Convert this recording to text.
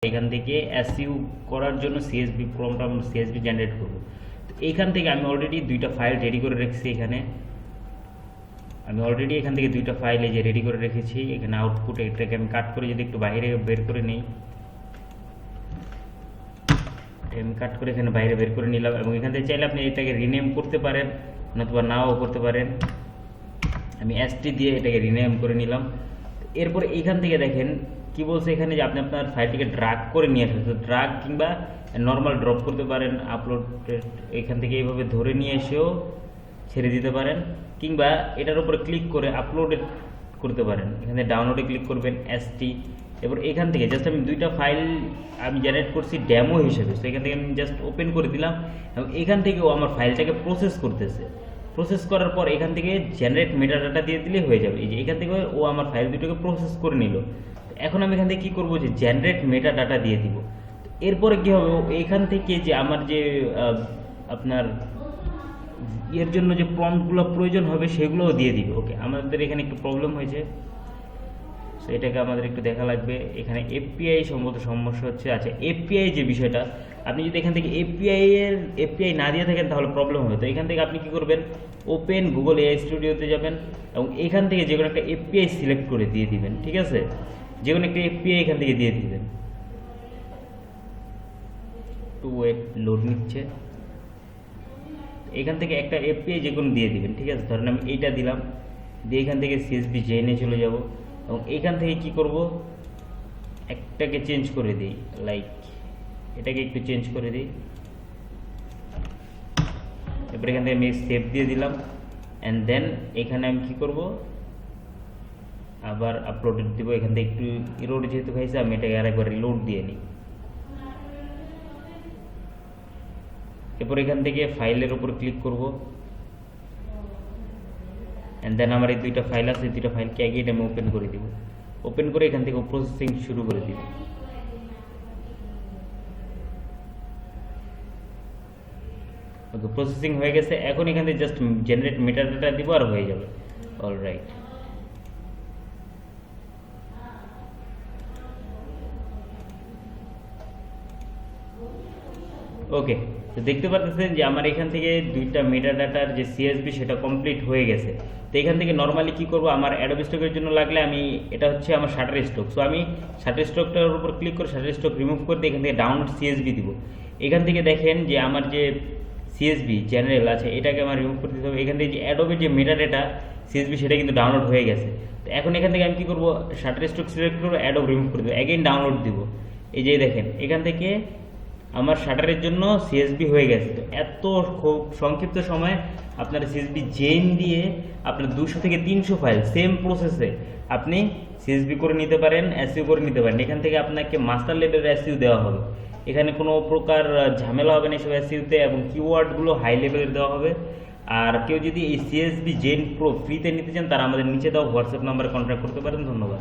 এখান থেকে এসইউ করার জন্য সিএসভি প্রম্পট আমরা সিএসভি জেনারেট করব। তো এইখান থেকে আমি অলরেডি দুইটা ফাইল রেডি করে রেখেছি। এখানে আমি অলরেডি এখান থেকে দুইটা ফাইল এই যে রেডি করে রেখেছি। এখানে আউটপুট এটাকে আমি কাট করে যদি একটু বাইরে বের করে নিই, আমি কাট করে এখানে বাইরে বের করে নিলাম। এবং এখান থেকে চাইলে আপনি এটাকে রিনেম করতে পারেন নতুবা নাও করতে পারেন। আমি এসটি দিয়ে এটাকে রিনেম করে নিলাম। এরপর এইখান থেকে দেখেন কি বলছে এখানে যে আপনি আপনার ফাইলটিকে ড্রাগ করে নিয়ে আসেন। তো ড্রাগ কিংবা নর্মাল ড্রপ করতে পারেন, আপলোড এখান থেকে এইভাবে ধরে নিয়ে এসেও ছেড়ে দিতে পারেন, কিংবা এটার উপরে ক্লিক করে আপলোডে করতে পারেন। এখানে ডাউনলোডে ক্লিক করবেন এসটি। এবার এখান থেকে জাস্ট আমি দুইটা ফাইল আমি জেনারেট করছি ডেমো হিসেবে। তো এখান থেকে আমি জাস্ট ওপেন করে দিলাম এবং এখান থেকে ও আমার ফাইলটাকে প্রসেস করতেছে। প্রসেস করার পর এখান থেকে জেনারেট মেটাডাটা দিয়ে দিলেই হয়ে যাবে। এই যে এখান থেকে ও আমার ফাইল দুটোকে প্রসেস করে নিল। এখন আমি এখান থেকে কী করবো, যে জেনারেট মেটাডাটা দিয়ে দিব। এরপরে কী হবে, এখান থেকে যে আমার যে আপনার এর জন্য যে প্রম্পটগুলো প্রয়োজন হবে সেগুলোও দিয়ে দিবে। ওকে, আমাদের এখানে একটু প্রবলেম হয়েছে, সো এটাকে আমাদের একটু দেখা লাগবে। এখানে এপিআই সম্ভবত সমস্যা হচ্ছে। আচ্ছা, এপিআই যে বিষয়টা, আপনি যদি এখান থেকে এপিআই না দিয়ে থাকেন তাহলে প্রবলেম হবে। তো এখান থেকে আপনি কি করবেন, ওপেন গুগল এআই স্টুডিওতে যাবেন এবং এখান থেকে যে কোনো একটা এপিআই সিলেক্ট করে দিয়ে দিবেন। ঠিক আছে, যে কোনো একটা এপিআই এখান থেকে দিয়ে দিবেন। টু ওয়েট, লোড নিচ্ছে। এখান থেকে একটা এপিআই যে কোনো দিয়ে দিবেন। ঠিক আছে, ধরেন আমি এইটা দিলাম, দিয়ে এখান থেকে সিএসভি জেনে চলে যাব এবং এইখান থেকে কি করব, একটাকে চেঞ্জ করে দিই, লাইক এটাকে একটু চেঞ্জ করে দিই। এরপর এখান থেকে আমি সেভ দিয়ে দিলাম অ্যান্ড দেন এখানে আমি কি করব, আবার আপলোড দিব। এখান থেকে একটু ইরোড যেহেতু খাইছে আমি এটাকে আরেকবার লোড দিয়ে নিই। এরপর এখান থেকে ফাইলের উপর ক্লিক করব অ্যান্ড দেন আমার এই দুইটা ফাইল আছে, দুইটা ফাইলকে আগে আমি ওপেন করে দিব। ওপেন করে এখান থেকে প্রসেসিং শুরু করে দিব। ওকে, প্রসেসিং হয়ে গেছে। এখন এখান থেকে জাস্ট জেনারেট মেটাডাটা দিব আর হয়ে যাবে। অলরাইট, ওকে। তো দেখতে পাচ্ছেন যে আমার এখান থেকে দুইটা মেটাডাটার যে সিএসভি সেটা কমপ্লিট হয়ে গেছে। তো এখান থেকে নর্মালি কি করব, আমার অ্যাডোব স্টকের জন্য লাগলে আমি এটা হচ্ছে আমার শাটার স্টক। সো আমি শাটার স্টকটার উপর ক্লিক করে শাটার স্টক রিমুভ করে দিয়ে এখান থেকে ডাউনলোড সিএসভি দিব। এখান থেকে দেখেন যে আমার যে সিএসভি জেনারেল আছে এটাকে আমার রিমুভ করে দিতে হবে। এখান থেকে যে অ্যাডোবের যে মেটাডাটা সিএসভি সেটা কিন্তু ডাউনলোড হয়ে গেছে। তো এখন এখান থেকে আমি কি করব, শাটার স্টক সিলেক্ট করবো, অ্যাডোব রিমুভ করে দেবো, অ্যাগেইন ডাউনলোড দিব। এই যে দেখেন এখান থেকে আমার শাটারের জন্য সিএসবি হয়ে গেছে। তো এত খুব সংক্ষিপ্ত সময়ে আপনার সিএসবি জেন দিয়ে আপনার 200 থেকে 300 ফাইল সেম প্রসেসে আপনি সিএসবি করে নিতে পারেন, এসইউ করে নিতে পারেন। এখান থেকে আপনাকে মাস্টার লেভেলের এসইউ দেওয়া হবে। এখানে কোনো প্রকার ঝামেলা হবে না এসব এসইউতে, এবং কিওয়ার্ডগুলো হাই লেভেলের দেওয়া হবে। আর কেউ যদি এই সিএসবি জেন প্রো ফ্রিতে নিতে চান তারা আমাদের নিচে দেওয়া হোয়াটসঅ্যাপ নাম্বারে কন্ট্যাক্ট করতে পারেন। ধন্যবাদ।